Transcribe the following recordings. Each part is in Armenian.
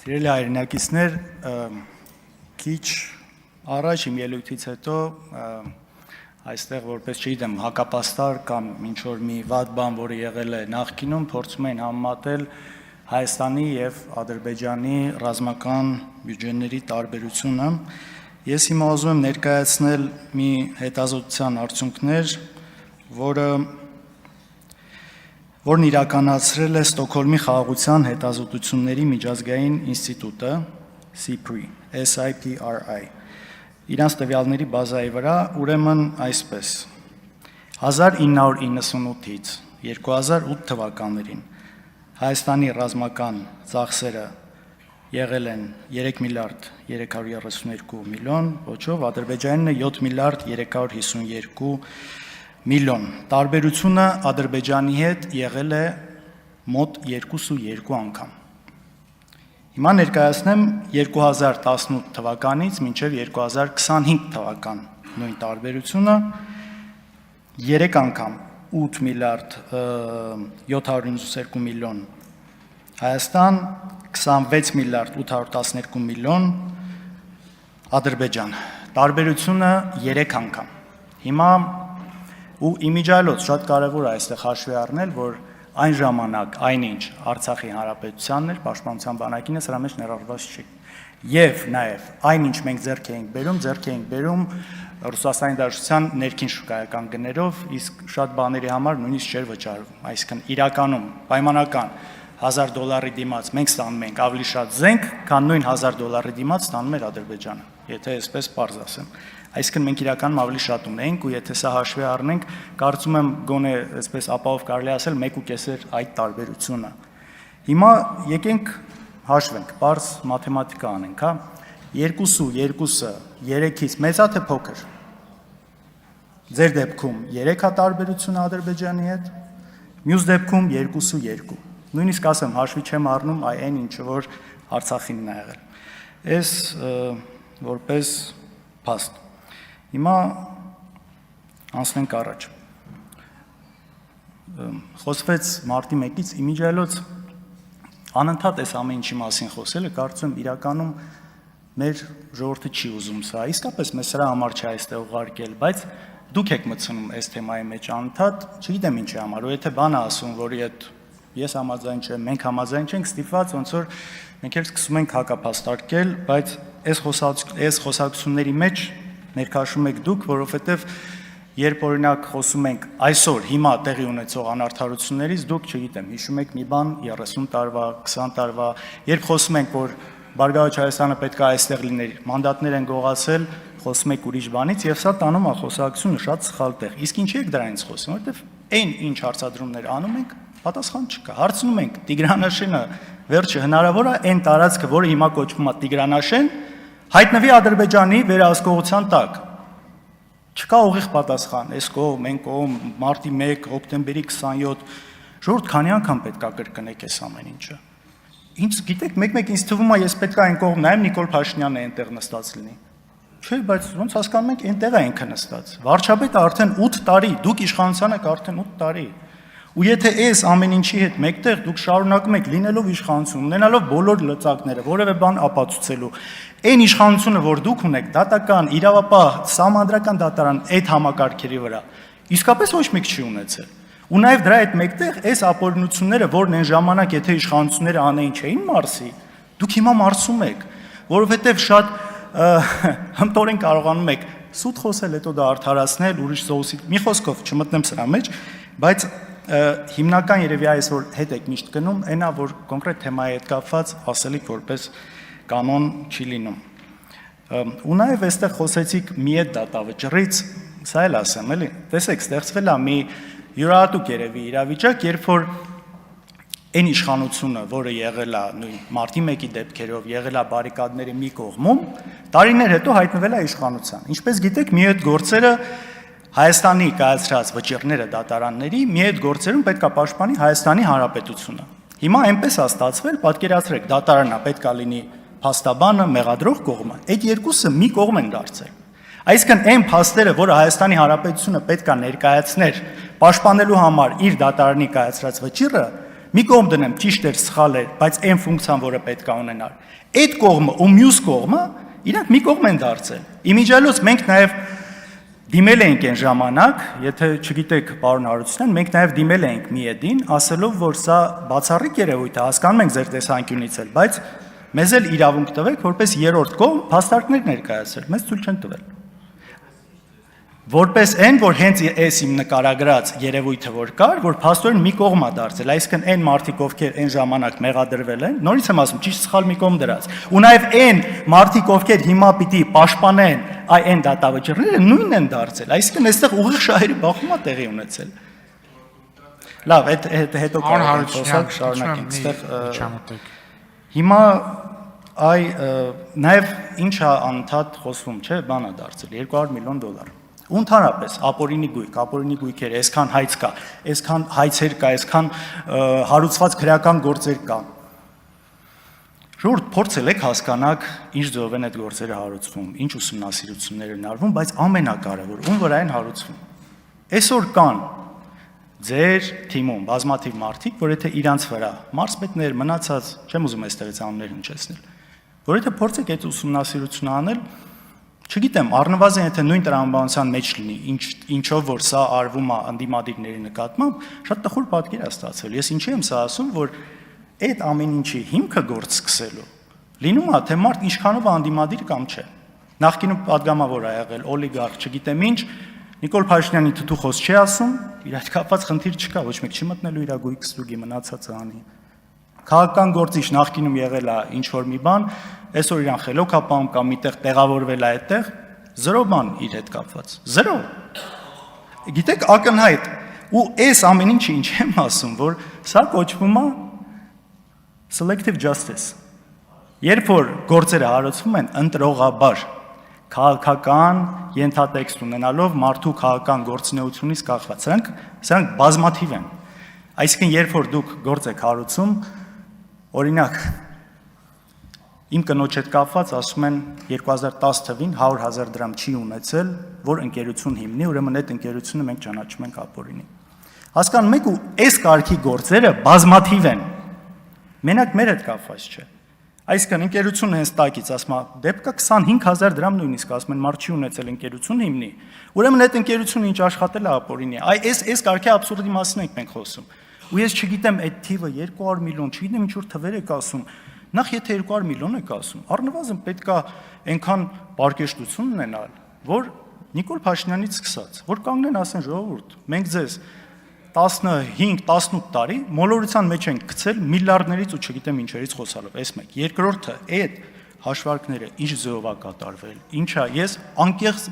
Սիրելի հայրենակիցներ, քիչ առաջ իմ ելույթից հետո այստեղ որպես չգիտեմ հակապաստար կամ ինչ որ մի վատ բան, որը եղել է նախկինում, փորձում են համեմատել Հայաստանի եւ Ադրբեջանի ռազմական բյուջեների տարբերությունը։ Ես հիմա ուզում եմ ներկայացնել մի հետազոտության արդյունքներ, որն իրականացրել է Ստոկհոլմի խաղաղության հետազոտությունների միջազգային ինստիտուտը SIPRI, SIPRI, իրանց տվյալների բազայի վրա, ուրեմն այսպես, 1998-ից 2008 թվականներին Հայաստանի ռազմական ծախսերը եղել են 3 միլիարդ 332 միլիոն ոչով, Ադրբեջանինը 7 միլիարդ 352 միլիոն, տարբերությունը Ադրբեջանի հետ եղել է մոտ 2.2 անգամ։ Հիմա ներկայացնեմ 2018 թվականից մինչև 2025 թվական նույն տարբերությունը 3 անգամ 8 միլիարդ 792 միլիոն Հայաստան, 26 միլիարդ 812 միլիոն Ադրբեջան, տարբերությունը 3 անգամ։ Հիմա ու իմիջիայլոց շատ կարևոր է այստեղ հաշվի առնել, որ այն ժամանակ այնինչ Արցախի հանրապետությանն էր, պաշտպանության բանակինը սրա մեջ ներառված չի։ Եվ նաև այնինչ մենք ձեռք էինք բերում Ռուսաստանի Դաշնության ներքին շուկայական գներով, իսկ շատ բաների համար նույնիսկ չէր վճարվում, այսինքն իրականում պայմանական $1000 դիմաց մենք ստանում ենք ավելի շատ զենք, քան նույն $1000 դիմաց ստանում էր Ադրբեջանը, եթե այսպես պարզ ասեմ։ Այսինքն մենք իրականում ավելի շատ ունենք ու եթե սա հաշվի առնենք, կարծում եմ գոնե այսպես ապահով կարելի ասել 1.5 այդ տարբերությունը։ Հիմա եկենք հաշվենք, պարզ մաթեմատիկա անենք, հա։ 2-2-ը 3-ից մեծ է թե փոքր։ Ձեր դեպքում 3-ա տարբերությունը Ադրբեջանի հետ, մյուս դեպքում 2-2։ Նույնիսկ ասեմ, հաշվի չեմ առնում այն ինչը որ Արցախինն է եղել։ Այս որպես փաստ։ Հիմա անցնենք առաջ։ Խոսվեց մարտի 1-ից իմիջիայլոց անընդհատ այս ամեն ինչի մասին խոսելը, կարծում եմ իրականում մեր ժողովուրդը չի ուզում սա։ Իսկապես մեզ սրա համար չի այստեղ ուղարկել, բայց դուք եք մտցնում այս թեմայի մեջ անընդհատ, չգիտեմ ինչի համար, ու եթե բանը ասում, որի հետ ես համաձայն չեմ, մենք համաձայն չենք, ստիպված ոնց որ մենք էլ սկսում ենք հակապաստարկել, բայց այս խոսակցությունների մեջ ներքաշում եք դուք, որովհետև երբ օրինակ խոսում ենք այսօր հիմա տեղի ունեցող անարդարություններից, դուք չգիտեմ, հիշում եք մի բան 30 տարվա, 20 տարվա, երբ խոսում ենք, որ Բարգավաճ Հայաստանը պետք է այստեղ լիներ, մանդատներ են գողացել, խոսում եք ուրիշ բանից եւ սա տանում է խոսակցությունը շատ սխալ տեղ։ Իսկ ինչի եք դրանից խոսում, որովհետև այն ինչ հարցադրումներ անում ենք, պատասխան չկա։ Հարցնում ենք Տիգրանաշենը, վերջը հնարավոր է այն տարածքը, որը հիմա կոչվում է Տիգրանաշեն, հայտնվի Ադրբեջանի վերահսկողության տակ։ Չկա ուղիղ պատասխան, այս կողմ, այն կողմ, մարտի 1, հոկտեմբերի 27, ժողովուրդ քանի անգամ պետք է կրկնեք այս ամեն ինչը։ Ինչ գիտեք, մեկ-մեկ ինձ թվում է, ես պետք է այն կողմ նայեմ, Նիկոլ Փաշինյանը այնտեղ նստած լինի։ Չէ, բայց ոնց հասկանում եք, այնտեղ է ինքը նստած։ Վարչապետը արդեն 8 տարի, դուք իշխանության եք արդեն 8 տարի։ Ու եթե այս ամեն ինչի հետ մեկտեղ դուք շարունակում եք լինելով իշխանություն, ունենալով բոլոր լծակները, որևէ բան ապացուցելու, այն իշխանությունը, որ դուք ունեք, դատական, իրավապահ, սահմանադրական դատարան այդ համակարգերի վրա, իսկապես ոչ մեկ չի ունեցել։ Ու նաև դրա հետ մեկտեղ այս ապօրինությունները, որն այն ժամանակ եթե իշխանությունները անեին չէին մարսի, դուք հիմա մարսում եք, որովհետև շատ հմտորեն կարողանում եք սուտ խոսել, հետո դա արդարացնել, ուրիշ սոուսի, մի խոսքով չմտնեմ սրա մեջ, բայց հիմնական երևի այս որ հետ եք միշտ գնում, այնա որ կոնկրետ թեմայի հետ կապված ասելիք որպես կանոն չի լինում։ Ու նաև այստեղ խոսեցիք մի այդ դատավճռից, սա էլ ասեմ, էլի, տեսեք, ստեղծվել է մի յուրահատուկ երևի իրավիճակ, երբ որ այն իշխանությունը, որը եղել է նույն մարտի 1-ի դեպքերով, եղել է բարիկադների մի կողմում, տարիներ հետո հայտնվել է իշխանության։ Ինչպես գիտեք, մի այդ գործերը Հայաստանի կայացրած վճիռները դատարանների մի այդ գործերում պետք է պաշտպանի Հայաստանի Հանրապետությունը։ Հիմա այնպես է ստացվել, պատկերացրեք, դատարանը պետք է լինի փաստաբանը, մեղադրող կողմը։ Այդ երկուսը մի կողմ են դարձել։ Այսինքն այն փաստերը, որը Հայաստանի Հանրապետությունը պետք է ներկայացներ պաշտպանելու համար իր դատարանի կայացրած վճիռը, մի կողմ դնեմ ճիշտ էր, սխալ էր, բայց այն ֆունկցիան, որը պետք է ունենար, այդ կողմը ու մյուս կողմը իրանք մի կողմ են դարձել։ Իմիջիալոց մենք նաև դիմել էինք այն ժամանակ, եթե չգիտեք, պարոն Հարությունյան, մենք նաև դիմել էինք ՄԻԵԴ-ին, ասելով, որ սա բացառիկ երևույթ է, հասկանում ենք ձեր տեսանկյունից էլ, բայց մեզ էլ իրավունք տվեք, որպես երրորդ կողմ փաստարկներ ներկայացրել, մեզ ցույց չեն տվել։ Որպես այն, որ հենց այս իմ նկարագրած երևույթը որ կար, որ փաստորեն մի կողմ է դարձել, այսինքն այն մարդիկ, ովքեր այն ժամանակ մեղադրվել են, նորից եմ ասում, ճիշտ սխալ մի կողմ դրած, ու նաև այն մարդիկ, ովքեր հիմա պիտի պաշտպանեն այն դատավճիռները, նույնն են դարձել, այսինքն այստեղ ուղիղ շահերի բախում է տեղի ունեցել։ Լավ, հետո կարող ենք խոսալ, շարունակենք, այստեղ հիմա նաև ինչ է անընդհատ խոսվում, չէ, բան է դարձել, $200 միլիոն։ Ու ընդհանրապես ապօրինի գույքեր, այսքան հայց կա, այսքան հայցեր կա, այսքան հարուցված քրեական գործեր կա։ Ժողովուրդ, փորձել եք հասկանալ, ինչ ձևով են այդ գործերը հարուցվում, ինչ ուսումնասիրություններ են արվում, բայց ամենակարևորը, ում վրա են հարուցվում։ Այսօր կան ձեր թիմում բազմաթիվ մարդիկ, որ եթե իրանց վրա մարզպետներ, մնացած, չեմ ուզում այստեղից անուններ հնչեցնել, որ եթե փորձեք այդ ուսումնասիրությունը անել, չգիտեմ, առնվազն եթե նույն տրամաբանության մեջ լինի, ինչով որ սա արվում է ընդդիմադիրների նկատմամբ, շատ տխուր պատկեր է ստացվել։ Ես ինչի եմ սա ասում, որ այդ ամեն ինչի հիմքը գործ սկսելու լինում է, թե մարդ ինչքանով է ընդդիմադիր կամ չէ։ Նախկինում падգամավոր է եղել, օլիգարխ, չգիտեմ ինչ, Նիկոլ Փաշինյանի թութուխոս չի ասում, իր հետ կապված խնդիր չկա, ոչ մեկ չի մտնելու իր գույք ստուգի մնացածը անի։ Քաղաքական գործիչ նախկինում եղել է ինչ որ մի բան, այսօր իրան խելոք է պահում կամ միտեղ տեղավորվել է այդտեղ, զրո բան իր հետ կապված, զրո։ Գիտեք, ակնհայտ, ու այս ամեն ինչը ինչ եմ ասում, որ սա կոչվում է selective justice։ Երբ որ գործերը հարուցվում են ընտրողաբար, քաղաքական ենթատեքստ ունենալով մարդու քաղաքական գործունեությունից կախված, սրանք բազմաթիվ են։ Այսինքն, երբ որ դուք գործ եք հարուցում, օրինակ, իմ կնոջ հետ կապված ասում են 2010 թվին 100,000 դրամ չի ունեցել, որ ընկերություն հիմնի, ուրեմն այդ ընկերությունը մենք ճանաչում ենք ապօրինի։ Հասկանում եք, ու այս կարգի գործերը բազմաթիվ են։ Մենակ մեր հետ կապված չէ։ Այսինքն ընկերությունը հենց տակից ասում է, դեպքը 25,000 դրամ նույնիսկ ասում են, մարդ չի ունեցել ընկերություն հիմնի։ Ուրեմն այդ ընկերությունը ինչ աշխատել է ապօրինի։ Այս կարգի աբսուրդի մասին ենք մենք խոսում։ Ու ես չգիտեմ այդ թիվը 200 միլիոն, չգիտեմ ինչ որ թվեր եք ասում։ Նախ եթե 200 միլիոն եք ասում, առնվազն պետք է այնքան պարկեշտություն ունենալ, որ Նիկոլ Փաշինյանից սկսած, որ կանգնեն ասեն ժողովուրդ, մենք ձեզ 15-18 տարի մոլորության մեջ ենք գցել միլիարդներից ու չգիտեմ ինչերից խոսալով, այս մեկ։ Երկրորդը, այդ հաշվարկները ինչ ձևով է կատարվել, ինչա, ես անկեղծ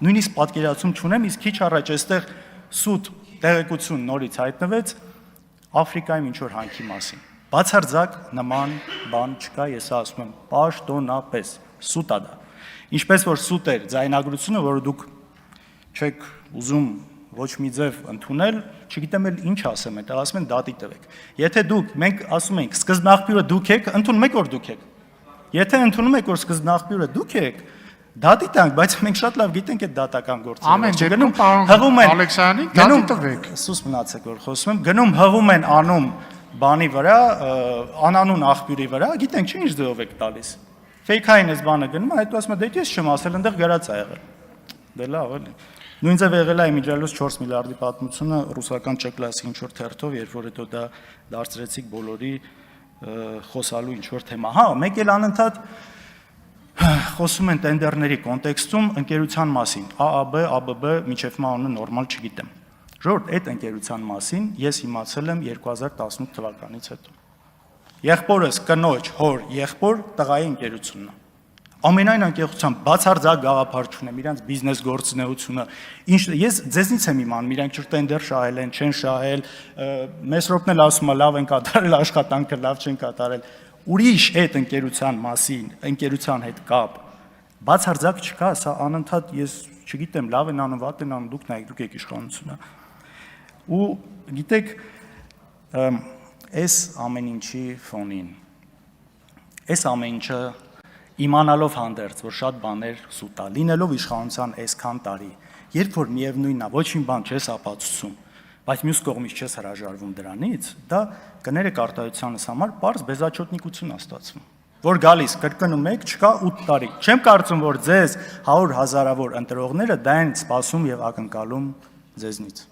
նույնիսկ պատկերացում չունեմ, իսկ քիչ առաջ այստեղ սուտ տեղեկություն նորից հայտնվեց Աֆրիկայում ինչ որ հանքի մասին։ Բացարձակ նման բան չկա, ես ասում եմ, պաշտոնապես, սուտ է դա։ Ինչպես որ սուտ էր ձայնագրությունը, որը դուք չեք ուզում ոչ մի ձև ընդունել, չգիտեմ էլ ինչ ասեմ, այդտեղ ասում են դատի տվեք։ Եթե դուք, մենք ասում ենք, սկզբնաղբյուրը դուք եք, ընդունում եք որ դուք եք։ Եթե ընդունում եք որ սկզբնաղբյուրը դուք եք, դատի տանք, բայց մենք շատ լավ գիտենք այդ դատական գործերը։ Ամեն դեպքում պարոն Ալեքսանյանի դատի տվեք։ Սուս մնացեք որ խոսում եմ, գնում հղում են անում բանի վրա, անանուն աղբյուրի վրա, գիտենք չէ ինչ ձևով եք տալիս։ Ֆեյքային էս բանը գնում, հետո ասում է դե ես չեմ ասել, այնտեղ գրած է եղել։ Դե լավ էլի։ Նույն ձև եղել է իմիջիալոց 4 միլիարդի պատմությունը ռուսական չեկլասի ինչ որ թերթով, երբ որ հետո դա դարձրեցիք բոլորի խոսալու ինչ որ թեմա։ Հա, մեկ էլ անընդհատ խոսում են տենդերների կոնտեքստում ընկերության մասին, ԱԱԲ, ԱԲԲ, միջև մանունը նորմալ չգիտեմ։ Ժողովուրդ, այդ ընկերության մասին ես իմացել եմ 2018 թվականից հետո։ Եղբորս կնոջ, հոր, եղբոր տղայի ընկերությունն է։ Ամենայն անկեղծությամբ բացարձակ գաղափար չունեմ իրանց բիզնես գործունեությունը։ Ինչ ես ձեզնից եմ իմանում, իրանք չէ տենդեր շահել են, չեն շահել, Մեսրոպն էլ ասում է լավ են կատարել աշխատանքը, լավ չեն կատարել։ Ուրիշ այդ ընկերության մասին, ընկերության հետ կապ բացարձակ չկա, սա անընդհատ ես չգիտեմ, լավ են անում, վատ են անում, դուք նայեք, դուք եք իշխանությունը։ Ու գիտեք, այս ամեն ինչի ֆոնին, այս ամեն ինչը իմանալով հանդերձ, որ շատ բաներ սուտ է, լինելով իշխանության այսքան տարի, երբ որ միևնույնն է, ոչ մի բան չես ապացուցում, բայց մյուս կողմից չես հրաժարվում դրանից, դա կներեք արտահայտությանս համար պարզ բեզաչոտնիկություն է ստացվում, որ գալիս կրկնում եք, չկա 8 տարի։ Չեմ կարծում, որ ձեզ 100 հազարավոր ընտրողները դա են սպասում եւ ակնկալում ձեզնից։